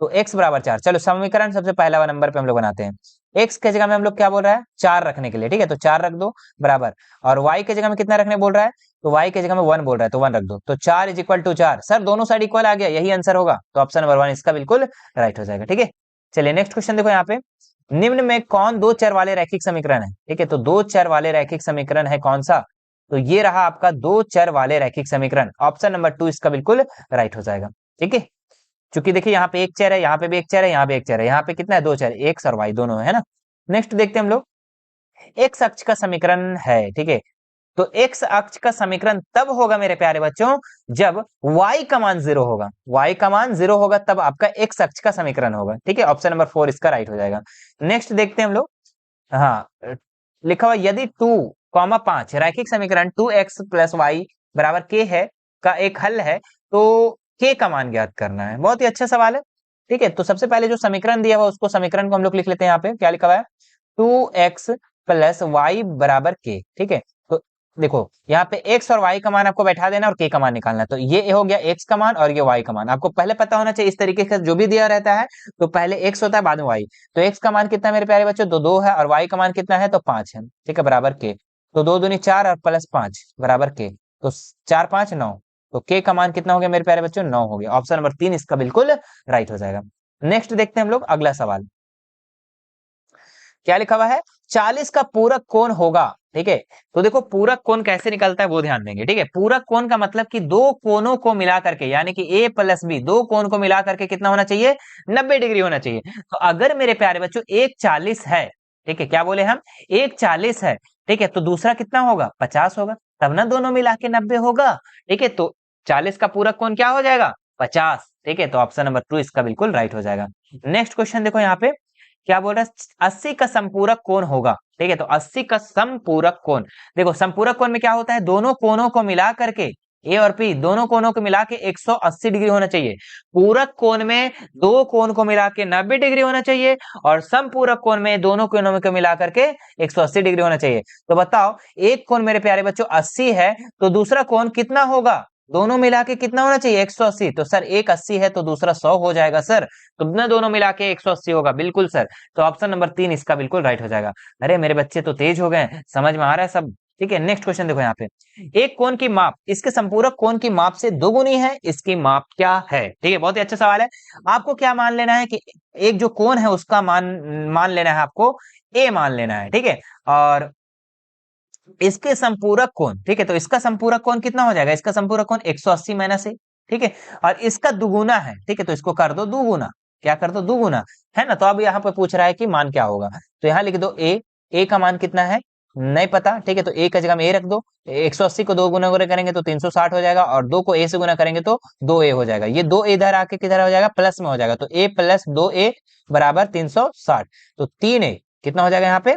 तो x बराबर 4, चलो समीकरण सबसे पहला वाला नंबर पे हम लोग बनाते हैं। x के जगह में हम लोग क्या बोल रहा है? 4 रखने के लिए, ठीक है। तो 4 रख दो बराबर, और y के जगह में कितना रखने बोल रहा है? तो y के जगह में 1 बोल रहा है तो 1 रख दो। तो 4 इज इक्वल टू 4, सर दोनों साइड इक्वल आ गया, यही आंसर होगा। तो ऑप्शन नंबर 1 इसका बिल्कुल राइट हो जाएगा, ठीक है। चलिए नेक्स्ट क्वेश्चन देखो यहाँ पे। निम्न में कौन दो चर वाले रैखिक समीकरण है, ठीक है। तो दो चर वाले रैखिक समीकरण है कौन सा? तो ये रहा आपका दो चर वाले रैखिक समीकरण, ऑप्शन नंबर 2 इसका बिल्कुल राइट हो जाएगा, ठीक है। क्योंकि देखिए यहाँ पे एक चर है, यहाँ पे भी एक चर है, यहाँ पे एक चर है, यहाँ पे कितना है? दो चर, एक्स और वाई दोनों है ना। नेक्स्ट देखते हैं हम लोग। एक्स अक्ष का समीकरण है, ठीक है। तो एक्स अक्ष का समीकरण तब होगा मेरे प्यारे बच्चों जब y का मान 0 होगा, y का मान 0 होगा तब आपका एक्स अक्ष का समीकरण होगा, ठीक है। ऑप्शन नंबर 4 इसका राइट हो जाएगा। नेक्स्ट देखते हैं हम लोग। हाँ, लिखा हुआ यदि 2,5 रैखिक समीकरण 2x प्लस वाई बराबर k है का एक हल है तो k का मान ज्ञात करना है। बहुत ही अच्छा सवाल है, ठीक है। तो सबसे पहले जो समीकरण दिया हुआ उसको समीकरण को हम लोग लिख लेते हैं। यहाँ पे क्या लिखा हुआ है? 2x प्लस वाई बराबर k, ठीक है। तो देखो यहाँ पे x और y का मान आपको बैठा देना और k का मान निकालना है। तो ये हो गया x का मान और ये y का मान, आपको पहले पता होना चाहिए। इस तरीके से जो भी दिया रहता है तो पहले x होता है बाद में y। तो x का मान कितना है मेरे प्यारे बच्चों? तो 2 है, और y का मान कितना है? तो 5 है, ठीक है, बराबर k। तो 2 दूनी 4 और प्लस 5 बराबर k। तो 4 5 9, तो k का मान कितना हो गया मेरे प्यारे बच्चों? 9 हो गया। ऑप्शन नंबर 3 इसका बिल्कुल राइट हो जाएगा। नेक्स्ट देखते हैं हम लोग अगला सवाल। क्या लिखा हुआ है? 40 का पूरक कौन होगा, ठीक है। तो देखो पूरक कोण कैसे निकलता है वो ध्यान देंगे, ठीक है। पूरक कोण का मतलब कि दो कोणों को मिला करके, यानी कि a प्लस बी, दो कोण को मिला करके कितना होना चाहिए? 90 डिग्री होना चाहिए। तो अगर मेरे प्यारे बच्चों एक 40 है, ठीक है, क्या बोले हम? एक 40 है, ठीक है, तो दूसरा कितना होगा? 50 होगा, तब ना दोनों मिला के 90 होगा, ठीक है। तो 40 का पूरक कोण क्या हो जाएगा? 50, ठीक है। तो ऑप्शन नंबर 2 इसका बिल्कुल राइट हो जाएगा। नेक्स्ट क्वेश्चन देखो यहाँ पे क्या बोल रहा है? 80 का संपूरक कोण होगा, ठीक है। तो 80 का संपूरक कोण, देखो संपूरक कोण में क्या होता है? दोनों कोणों को मिला करके, ए और पी दोनों कोणों को मिला के 180 डिग्री होना चाहिए। पूरक कोण में दो कोण को मिला के 90 डिग्री होना चाहिए, और संपूरक कोण में दोनों कोणों को मिला करके 180 डिग्री होना चाहिए। तो बताओ एक कोण मेरे प्यारे बच्चों 80 है तो दूसरा कोण कितना होगा? दोनों मिला के कितना होना चाहिए? 180। तो सर एक 80 है तो दूसरा 100 हो जाएगा सर, तो ना दोनों मिला के 180 होगा, बिल्कुल सर। तो ऑप्शन नंबर 3 इसका बिल्कुल राइट हो जाएगा। अरे मेरे बच्चे तो तेज हो गए, समझ में आ रहा है सब। ठीक है, नेक्स्ट क्वेश्चन देखो यहाँ पे, एक कोण की माप इसके संपूरक कोण की माप से दोगुनी है, इसकी माप क्या है? ठीक है, बहुत ही अच्छा सवाल है। आपको क्या मान लेना है कि एक जो कोण है उसका मान मान लेना है, आपको ए मान लेना है। ठीक है, और इसके संपूरक कोण, ठीक है, तो इसका संपूरक कोण कितना हो जाएगा? इसका संपूरक कोण 180 माइनस ए, ठीक है, और इसका दुगुना है, ठीक है, तो इसको कर दो दुगुना। क्या कर दो? दुगुना, है ना। तो अब यहाँ पे पूछ रहा है कि मान क्या होगा, तो यहाँ लिख दो ए का मान कितना है नहीं पता, ठीक है, तो ए का जगह में ए रख दो। 180 को 2 गुना करेंगे तो 360 हो जाएगा, और 2 को ए से गुना करेंगे तो 2a हो जाएगा। ये 2a इधर आके किधर हो जाएगा? प्लस में हो जाएगा, तो a प्लस 2a बराबर 360। तो 3a कितना हो जाएगा यहाँ पे?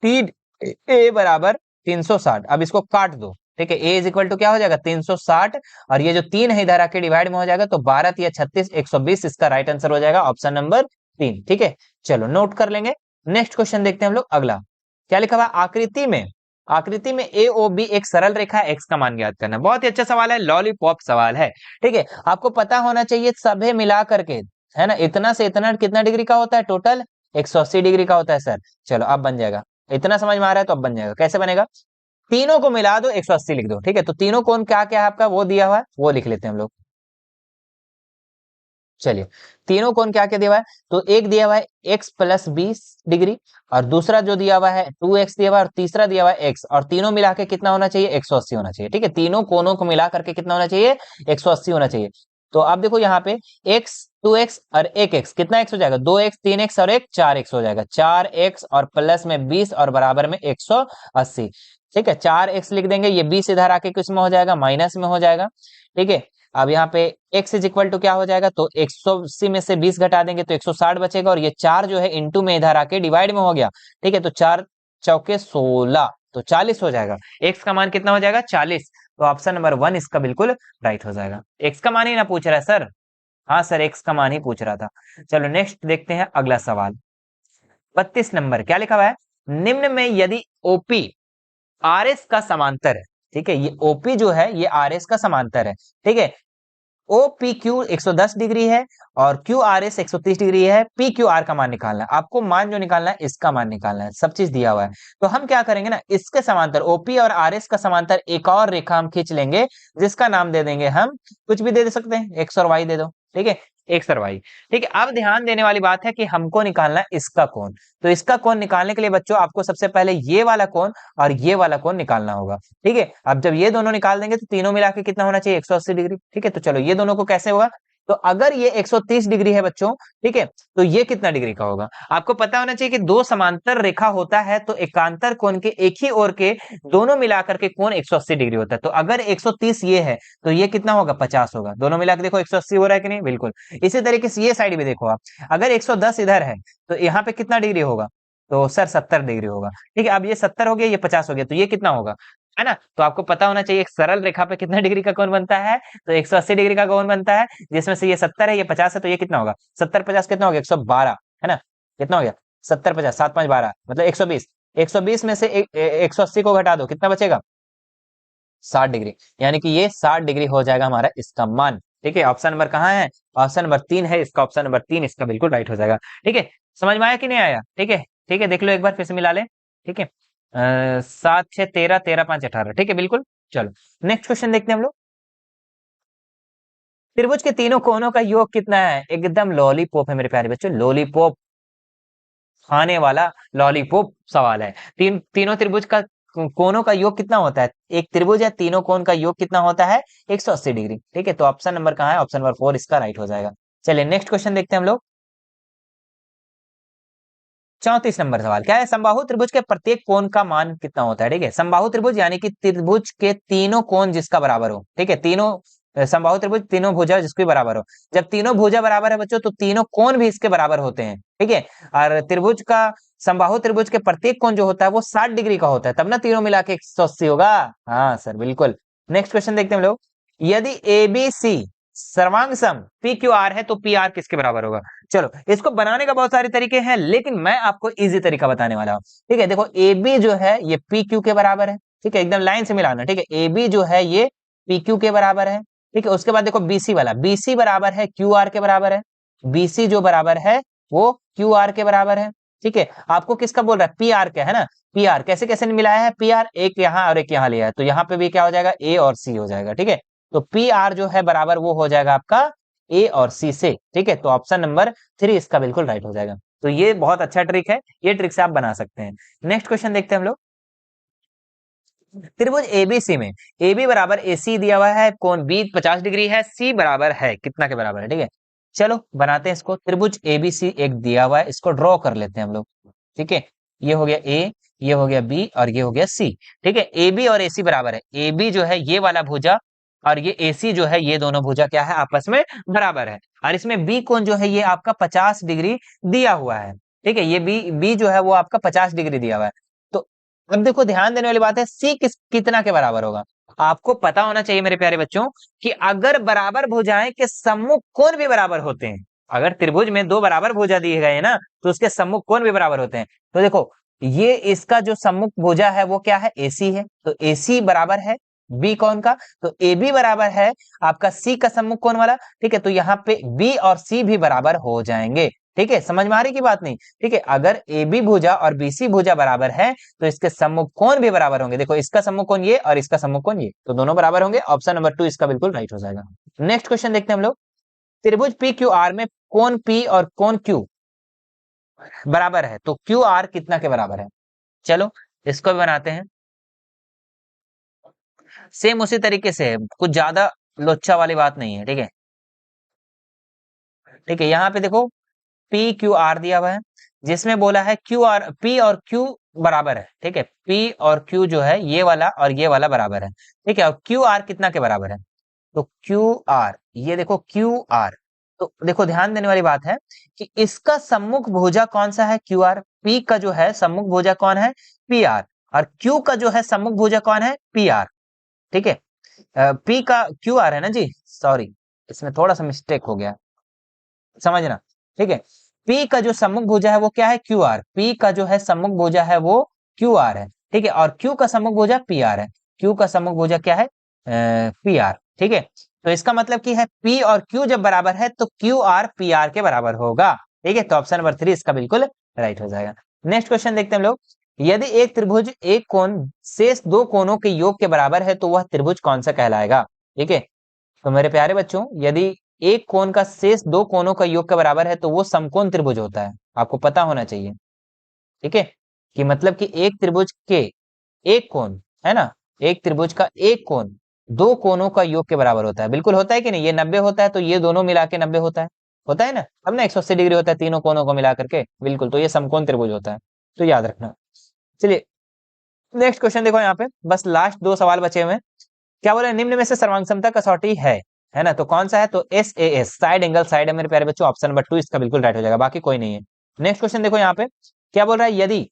3a बराबर 360। अब इसको काट दो, ठीक है, a इज इक्वल टू क्या हो जाएगा? 360, और ये जो 3 है इधर आके डिवाइड में हो जाएगा, तो 12 या 36 120 इसका राइट आंसर हो जाएगा, ऑप्शन नंबर 3। ठीक है, चलो नोट कर लेंगे। नेक्स्ट क्वेश्चन देखते हैं हम लोग। अगला क्या लिखा हुआ? आकृति में ए ओ बी एक सरल रेखा है, एक्स का मान ज्ञात करना। बहुत ही अच्छा सवाल है, लॉलीपॉप सवाल है। ठीक है, आपको पता होना चाहिए सभी मिला करके, है ना, इतना से इतना कितना डिग्री का होता है? टोटल 180 डिग्री का होता है सर। चलो अब बन जाएगा, इतना समझ में आ रहा है तो अब बन जाएगा। कैसे बनेगा? तीनों को मिला दो, 180 लिख दो। ठीक है, तो तीनों कोण क्या क्या है आपका वो दिया हुआ है, वो लिख लेते हैं हम लोग। चलिए, तीनों कोण क्या क्या दिया हुआ है? तो एक दिया हुआ है x प्लस 20 डिग्री, और दूसरा जो दिया हुआ है 2x दिया हुआ है, और तीसरा दिया हुआ है x, और तीनों मिला के कितना होना चाहिए? 180 होना चाहिए। ठीक है, तीनों कोणों को मिला करके कितना होना चाहिए? 180 होना चाहिए। तो आप देखो यहाँ पे x 2x और 1x, कितना x हो जाएगा? 2x 3x और 1 4x हो जाएगा। 4x और प्लस में 20 और बराबर में 180। ठीक है, 4x लिख देंगे, ये 20 इधर आके किस में हो जाएगा? माइनस में हो जाएगा। ठीक है, अब यहाँ पे x इज इक्वल टू क्या हो जाएगा? तो 180 में से 20 घटा देंगे तो 160 बचेगा, और ये 4 जो है इंटू में इधर आके डिवाइड में हो गया। ठीक है, तो 4 चौके 16, तो 40 हो जाएगा। x का मान कितना हो जाएगा? 40। तो ऑप्शन नंबर 1 इसका बिल्कुल राइट हो जाएगा। x का मान ही ना पूछ रहा है सर। हाँ सर, x का मान ही पूछ रहा था। चलो नेक्स्ट देखते हैं अगला सवाल। 32 नंबर क्या लिखा हुआ है? निम्न में यदि OP RS का समांतर है, ठीक है, ये OP जो है ये RS का समांतर है। ठीक है, OPQ 110 डिग्री है और QRS 130 डिग्री है। PQR का मान निकालना है आपको। मान जो निकालना है इसका मान निकालना है, सब चीज दिया हुआ है। तो हम क्या करेंगे ना, इसके समांतर OP और RS का समांतर एक और रेखा हम खींच लेंगे, जिसका नाम दे देंगे हम, कुछ भी दे सकते हैं, एक्स और वाई दे दो। ठीक है, एक्स और वाई। ठीक है, अब ध्यान देने वाली बात है कि हमको निकालना है इसका कोण। तो इसका कोण निकालने के लिए बच्चों आपको सबसे पहले ये वाला कोण और ये वाला कोण निकालना होगा। ठीक है, अब जब ये दोनों निकाल देंगे तो तीनों मिला के कितना होना चाहिए? 180 डिग्री। ठीक है, तो चलो ये दोनों को कैसे होगा? तो अगर ये 130 डिग्री है बच्चों, ठीक है, तो ये कितना डिग्री का होगा? आपको पता होना चाहिए कि दो समांतर रेखा होता है तो एकांतर कोण के एक ही ओर के दोनों मिलाकर के कोण 180 डिग्री होता है। तो अगर 130 ये है तो ये कितना होगा? 50 होगा। दोनों मिलाकर देखो 180 हो रहा है कि नहीं? बिल्कुल। इसी तरीके से ये साइड भी देखो आप, अगर 110 इधर है तो यहाँ पे कितना डिग्री होगा? तो सर 70 डिग्री होगा। ठीक है, अब ये 70 हो गया, ये 50 हो गया, तो ये कितना होगा? है ना। तो आपको पता होना चाहिए एक सरल रेखा पे कितना डिग्री का कोण बनता है? तो 180 डिग्री का कोण बनता है, जिसमें से ये 70 है, ये 50 है, तो ये कितना होगा? 70 50 कितना हो गया? 112, है ना। कितना हो गया? 70 50 7 5 12 मतलब 120। 120 में से 180 को घटा दो, कितना बचेगा? 60 डिग्री। यानी कि ये 60 डिग्री हो जाएगा हमारा इसका मान। ठीक है, ऑप्शन नंबर कहाँ है? ऑप्शन नंबर 3 है इसका, ऑप्शन नंबर 3 इसका बिल्कुल राइट हो जाएगा। ठीक है, समझ में आया कि नहीं आया? ठीक है, ठीक है, देख लो एक बार फिर से मिला ले। ठीक है, 7 6 13 13 5 18। ठीक है, बिल्कुल। चलो नेक्स्ट क्वेश्चन देखते हैं हम लोग। त्रिभुज के तीनों कोनों का योग कितना है? एकदम लॉलीपॉप है मेरे प्यारे बच्चों, लॉलीपॉप खाने वाला लॉलीपॉप सवाल है। तीनों त्रिभुज का कोनों का योग कितना होता है? एक त्रिभुज है, तीनों कोण का योग कितना होता है? 180 डिग्री। ठीक है, तो ऑप्शन नंबर कहाँ है? ऑप्शन नंबर 4 इसका राइट हो जाएगा। चलिए नेक्स्ट क्वेश्चन देखते हैं हम लोग। 34 नंबर सवाल क्या है? समबाहु त्रिभुज के प्रत्येक कोण का मान कितना होता है? ठीक है, समबाहु त्रिभुज यानी कि त्रिभुज के तीनों कोण जिसका बराबर हो। ठीक है, तीनों समबाहु त्रिभुज तीनों भुजा जिसकी बराबर हो। जब तीनों भुजा बराबर है बच्चों तो तीनों कोण भी इसके बराबर होते हैं। ठीक है, और त्रिभुज का समबाहु त्रिभुज के प्रत्येक कोण जो होता है वो 60 डिग्री का होता है, तब ना तीनों मिला के 180 होगा। हाँ सर बिल्कुल। नेक्स्ट क्वेश्चन देखते हैं हम लोग। यदि एबीसी सर्वांग सम पी क्यू आर है तो पी आर किसके बराबर होगा? चलो इसको बनाने का बहुत सारे तरीके हैं, लेकिन मैं आपको इजी तरीका बताने वाला हूँ। ठीक है, देखो ए बी जो है ये पी क्यू के बराबर है। ठीक है, एकदम लाइन से मिलाना। ठीक है, ए बी जो है ये पी क्यू के बराबर है। ठीक है, उसके बाद देखो बीसी वाला, बीसी बराबर है क्यू आर के बराबर है। बीसी जो बराबर है वो क्यू आर के बराबर है। ठीक है, आपको किसका बोल रहा है, पी आर का है ना, पी आर कैसे कैसे मिलाया है, पी आर एक यहाँ और एक यहाँ लिया है, तो यहाँ पे भी क्या हो जाएगा, ए और सी हो जाएगा। ठीक है, तो पी आर जो है बराबर वो हो जाएगा आपका ए और सी से। ठीक है, तो ऑप्शन नंबर 3 इसका बिल्कुल राइट हो जाएगा। तो ये बहुत अच्छा ट्रिक है, ये ट्रिक से आप बना सकते हैं। नेक्स्ट क्वेश्चन देखते हैं हम लोग। त्रिभुज एबीसी में ए बी बराबर ए सी दिया हुआ है, कोण बी 50 डिग्री है, सी बराबर है कितना के बराबर है। ठीक है, चलो बनाते हैं इसको। त्रिभुज एबीसी एक दिया हुआ है, इसको ड्रॉ कर लेते हैं हम लोग। ठीक है, ये हो गया ए, ये हो गया बी और ये हो गया सी। ठीक है, ए बी और ए सी बराबर है, ए बी जो है ये वाला भुजा और ये ए सी जो है ये दोनों भुजा क्या है, आपस में बराबर है। और इसमें बी कोण जो है ये आपका 50 डिग्री दिया हुआ है। ठीक है, ये बी जो है वो आपका 50 डिग्री दिया हुआ है। तो अब देखो ध्यान देने वाली बात है, सी कितना के बराबर होगा। आपको पता होना चाहिए मेरे प्यारे बच्चों कि अगर बराबर भुजाएं के सम्मुख कोण भी बराबर होते हैं, अगर त्रिभुज में दो बराबर भुजा दिए गए हैं ना, तो उसके सम्मुख कोण भी बराबर होते हैं। तो देखो ये इसका जो सम्मुख भुजा है वो क्या है, एसी है, तो एसी बराबर है बी कोण का, तो ए बी बराबर है आपका सी का सम्मुख कोण वाला। ठीक है, तो यहाँ पे बी और सी भी बराबर हो जाएंगे। ठीक है, समझ में आ रही की बात नहीं। ठीक है, अगर ए बी भुजा और बी सी भुजा बराबर है तो इसके सम्मुख कोण भी बराबर होंगे। देखो इसका सम्मुख कोण ये और इसका सम्मुख कोण ये, तो दोनों बराबर होंगे। ऑप्शन नंबर 2 इसका बिल्कुल राइट हो जाएगा। नेक्स्ट क्वेश्चन देखते हैं हम लोग। त्रिभुज पी क्यू आर में कोण पी और कोण क्यू बराबर है, तो क्यू आर कितना के बराबर है। चलो इसको भी बनाते हैं, सेम उसी तरीके से, कुछ ज्यादा लोचा वाली बात नहीं है। ठीक है, ठीक है, यहाँ पे देखो पी क्यू आर दिया हुआ है, जिसमें बोला है क्यू आर, पी और क्यू बराबर है। ठीक है, पी और क्यू जो है ये वाला और ये वाला बराबर है। ठीक है, और क्यू आर कितना के बराबर है, तो क्यू आर, ये देखो क्यू आर, तो देखो ध्यान देने वाली बात है कि इसका सम्मुख भुजा कौन सा है, क्यू आर। पी का जो है सम्मुख भुजा कौन है, पी आर, और क्यू का जो है सम्मुख भुजा कौन है, पी आर। ठीक है, पी का क्यू आर है ना जी, सॉरी इसमें थोड़ा सा मिस्टेक हो गया, समझना। ठीक है, पी का जो सम्मुख भुजा है वो क्या है, क्यू आर, पी का जो है सम्मुख भुजा है वो क्यू आर है। ठीक है, और क्यू का सम्मुख भुजा पी आर है, क्यू का सम्मुख भुजा क्या है, पी आर। ठीक है, तो इसका मतलब की है पी और क्यू जब बराबर है तो क्यू आर पी आर के बराबर होगा। ठीक है, तो ऑप्शन नंबर 3 इसका बिल्कुल राइट हो जाएगा। नेक्स्ट क्वेश्चन देखते हैं हम लोग। यदि एक त्रिभुज एक कोण शेष दो कोणों के योग के बराबर है तो वह त्रिभुज कौन सा कहलाएगा। ठीक है, तो मेरे प्यारे बच्चों यदि एक कोण का शेष दो कोणों का योग के बराबर है तो वो समकोण त्रिभुज होता है, आपको पता होना चाहिए। ठीक है, कि मतलब कि एक त्रिभुज के एक कोण है ना, एक त्रिभुज का एक कोण दो कोणों का योग के बराबर होता है। बिल्कुल होता है कि नहीं, ये 90 होता है तो ये दोनों मिला के 90 होता है ना, अब ना 180 डिग्री होता है तीनों कोणों को मिला करके, बिल्कुल, तो ये समकोण त्रिभुज होता है, तो याद रखना। चलिए नेक्स्ट क्वेश्चन देखो, यहाँ पे बस लास्ट 2 सवाल बचे हुए हैं। क्या बोले, निम्न में से सर्वांग समता कसौटी है ना, तो कौन सा है, तो S A S, side angle side है मेरे प्यारे बच्चों, ऑप्शन नंबर 2 इसका बिल्कुल राइट हो जाएगा, बाकी कोई नहीं है। नेक्स्ट क्वेश्चन देखो, यहाँ पे क्या बोल रहा है, यदि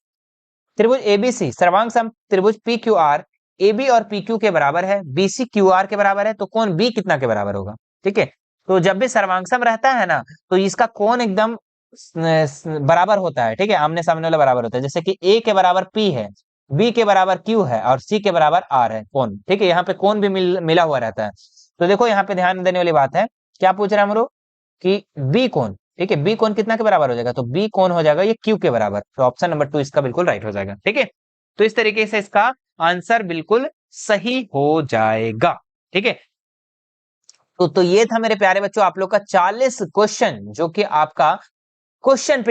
त्रिभुज एबीसी सर्वांग सम त्रिभुज P Q R A B और पी क्यू के बराबर है, बी सी क्यू आर के बराबर है, तो कोण बी कितना के बराबर होगा। ठीक है, तो जब भी सर्वांगसम रहता है ना तो इसका कोण एकदम बराबर होता है। ठीक है, आमने सामने वाला बराबर होता है, जैसे कि ए के बराबर पी है, बी के बराबर क्यू है और सी के बराबर आर है कोण। ठीक है, यहाँ पे कोण भी मिला हुआ रहता है। तो देखो यहाँ पे ध्यान देने वाली बात है, क्या पूछ रहा है हम लोग कि बी कोण। ठीक है, बी कोण कितना के बराबर हो जाएगा, तो बी कोण हो जाएगा ये क्यू के बराबर, तो ऑप्शन नंबर 2 इसका बिल्कुल राइट हो जाएगा। ठीक है, तो इस तरीके से इसका आंसर बिल्कुल सही हो जाएगा। ठीक है, तो ये था मेरे प्यारे बच्चों आप लोग का 40 क्वेश्चन, जो कि आपका क्वेश्चन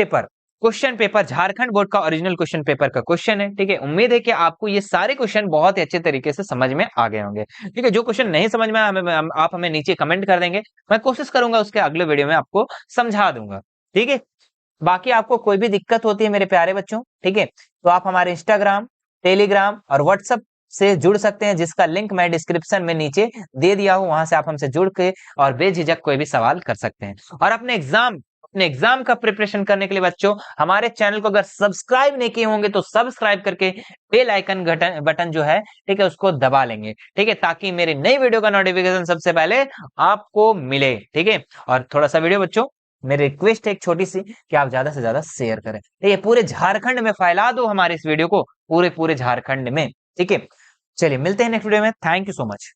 पेपर झारखंड बोर्ड का ओरिजिनल क्वेश्चन पेपर का क्वेश्चन है। ठीक है, उम्मीद है कि आपको ये सारे क्वेश्चन बहुत ही अच्छे तरीके से समझ में आ गए होंगे। ठीक है, जो क्वेश्चन नहीं समझ में आप हमें नीचे कमेंट कर देंगे, मैं कोशिश करूंगा उसके अगले वीडियो में आपको समझा दूंगा। ठीक है, बाकी आपको कोई भी दिक्कत होती है मेरे प्यारे बच्चों, ठीक है, तो आप हमारे इंस्टाग्राम, टेलीग्राम और व्हाट्सएप से जुड़ सकते हैं, जिसका लिंक मैं डिस्क्रिप्शन में नीचे दे दिया हूं, वहां से आप हमसे जुड़ के और बेझिझक कोई भी सवाल कर सकते हैं। और अपने एग्जाम का प्रिपरेशन करने के लिए बच्चों हमारे चैनल को अगर सब्सक्राइब नहीं किए होंगे तो सब्सक्राइब करके बेल आइकन बटन जो है, ठीक है, उसको दबा लेंगे। ठीक है, ताकि मेरी नई वीडियो का नोटिफिकेशन सबसे पहले आपको मिले। ठीक है, और थोड़ा सा वीडियो बच्चों मेरी रिक्वेस्ट है एक छोटी सी कि आप ज्यादा से ज्यादा शेयर करें, ठीक है, पूरे झारखंड में फैला दो हमारे इस वीडियो को, पूरे झारखंड में। ठीक है, चलिए मिलते हैं नेक्स्ट वीडियो में, थैंक यू सो मच।